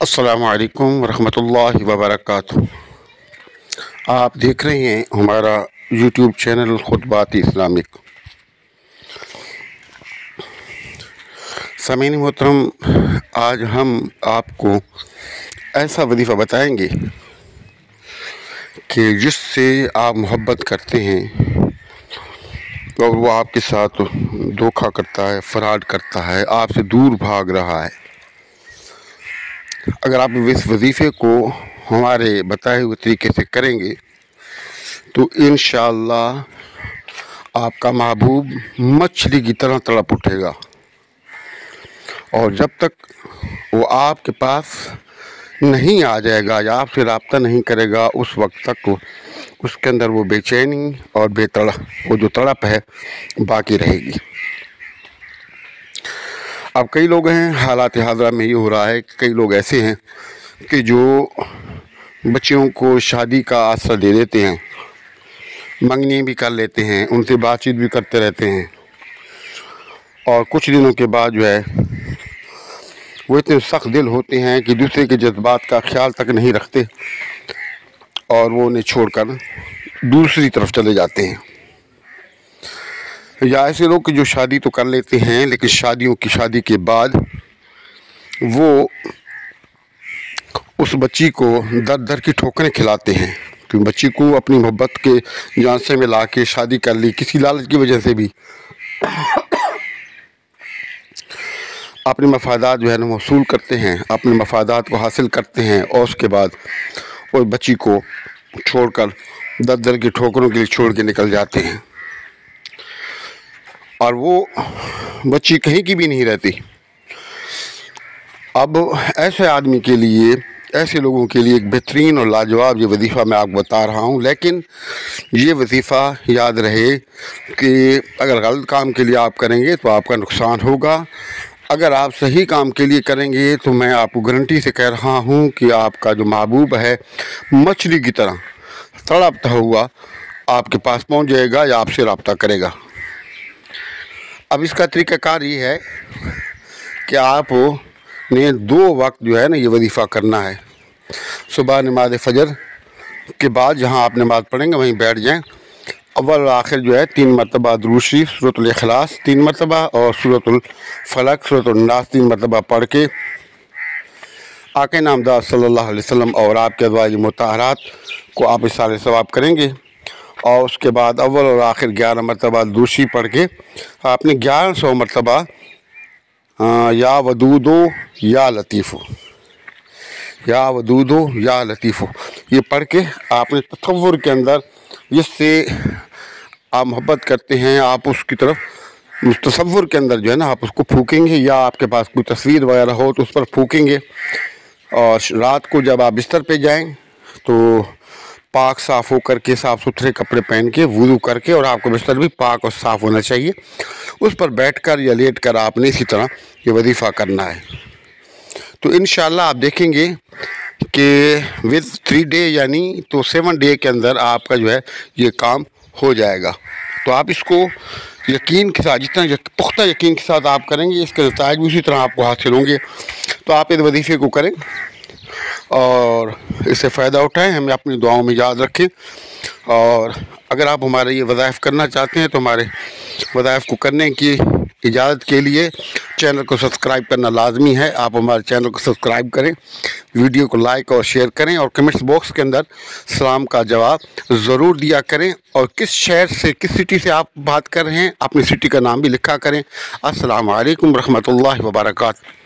السلام علیکم ورحمۃ اللہ وبرکاتہ۔ آپ دیکھ رہے ہیں ہمارا یوٹیوب چینل خطبات اسلامک۔ سامعین محترم، آج ہم آپ کو ایسا وظیفہ بتائیں گے کہ جس سے آپ محبت کرتے ہیں اور وہ آپ کے ساتھ دھوکہ کرتا ہے، فراڈ کرتا ہے، آپ سے دور بھاگ رہا ہے۔ اگر آپ اس وظیفے کو ہمارے بتائے ہوئے طریقے سے کریں گے تو انشاءاللہ آپ کا محبوب مچھلی کی طرح تڑپ اٹھے گا، اور جب تک وہ آپ کے پاس نہیں آ جائے گا یا آپ سے رابطہ نہیں کرے گا، اس وقت تک اس کے اندر وہ بے چینی اور وہ جو تڑپ ہے باقی رہے گی۔ اب کئی لوگ ہیں، حالات حاضرہ میں یہ ہو رہا ہے کہ کئی لوگ ایسے ہیں کہ جو بچیوں کو شادی کا آسرا دے دیتے ہیں، منگنی بھی کر لیتے ہیں، ان سے بات چیت بھی کرتے رہتے ہیں، اور کچھ دنوں کے بعد جو ہے وہ اتنے سخت دل ہوتے ہیں کہ دوسرے کے جذبات کا خیال تک نہیں رکھتے اور وہ انہیں چھوڑ کر دوسری طرف چلے جاتے ہیں۔ یا ایسے لوگ کہ جو شادی تو کر لیتے ہیں لیکن شادی کے بعد وہ اس بچی کو در در کی ٹھوکریں کھلاتے ہیں، کہ بچی کو اپنی محبت کے جانسے میں لا کے شادی کر لی، کسی لالچ کی وجہ سے بھی اپنے مفادات جو ہے نا موصول کرتے ہیں، اپنے مفادات کو حاصل کرتے ہیں، اور اس کے بعد وہ بچی کو چھوڑ کر در در کی ٹھوکروں کے لیے چھوڑ کے نکل جاتے ہیں، اور وہ بچی کہیں کی بھی نہیں رہتی۔ اب ایسے آدمی کے لیے، ایسے لوگوں کے لیے ایک بہترین اور لاجواب یہ وظیفہ میں آپ کو بتا رہا ہوں، لیکن یہ وظیفہ یاد رہے کہ اگر غلط کام کے لیے آپ کریں گے تو آپ کا نقصان ہوگا، اگر آپ صحیح کام کے لیے کریں گے تو میں آپ کو گارنٹی سے کہہ رہا ہوں کہ آپ کا جو محبوب ہے مچھلی کی طرح تڑپتا ہوا آپ کے پاس پہنچ جائے گا یا آپ سے رابطہ کرے گا۔ اب اس کا طریقہ کار یہ ہے کہ آپ نے 2 وقت جو ہے نا یہ وظیفہ کرنا ہے۔ صبح نماز فجر کے بعد جہاں آپ نماز پڑھیں گے وہیں بیٹھ جائیں، اول و آخر جو ہے 3 مرتبہ درود شریف، سورۃ الاخلاص 3 مرتبہ اور سورۃ الفلق، سورۃ الناس 3 مرتبہ پڑھ کے آقا نامدار صلی اللہ علیہ وسلم اور آپ کے ازواج مطہرات کو آپ اصال ثواب کریں گے، اور اس کے بعد اول اور آخر 11 مرتبہ درود شریف پڑھ کے آپ نے 1100 مرتبہ یا ودودو یا لطیفو، یا ودودو یا لطیفو یہ پڑھ کے آپ نے تصور کے اندر جس سے آپ محبت کرتے ہیں آپ اس کی طرف تصور کے اندر جو ہے نا آپ اس کو پھونکیں گے، یا آپ کے پاس کوئی تصویر وغیرہ ہو تو اس پر پھونکیں گے، اور رات کو جب آپ بستر پہ جائیں تو پاک صاف ہو کر کے، صاف ستھرے کپڑے پہن کے، وضو کر کے، اور آپ کا بستر بھی پاک اور صاف ہونا چاہیے، اس پر بیٹھ کر یا لیٹ کر آپ نے اسی طرح یہ وظیفہ کرنا ہے۔ تو انشاءاللہ آپ دیکھیں گے کہ with 3 ڈے یعنی تو 7 ڈے کے اندر آپ کا جو ہے یہ کام ہو جائے گا۔ تو آپ اس کو یقین کے ساتھ، جتنا پختہ یقین کے ساتھ آپ کریں گے، اس کے نتائج بھی اسی طرح آپ کو حاصل ہوں گے۔ تو آپ اس وظیفے کو کریں اور اس سے فائدہ اٹھائیں، ہمیں اپنی دعاؤں میں یاد رکھیں، اور اگر آپ ہمارے یہ وظائف کرنا چاہتے ہیں تو ہمارے وظائف کو کرنے کی اجازت کے لیے چینل کو سبسکرائب کرنا لازمی ہے۔ آپ ہمارے چینل کو سبسکرائب کریں، ویڈیو کو لائک اور شیئر کریں، اور کمنٹس باکس کے اندر سلام کا جواب ضرور دیا کریں، اور کس شہر سے، کس سٹی سے آپ بات کر رہے ہیں اپنی سٹی کا نام بھی لکھا کریں۔ السلام علیکم ورحمۃ اللہ وبرکاتہ۔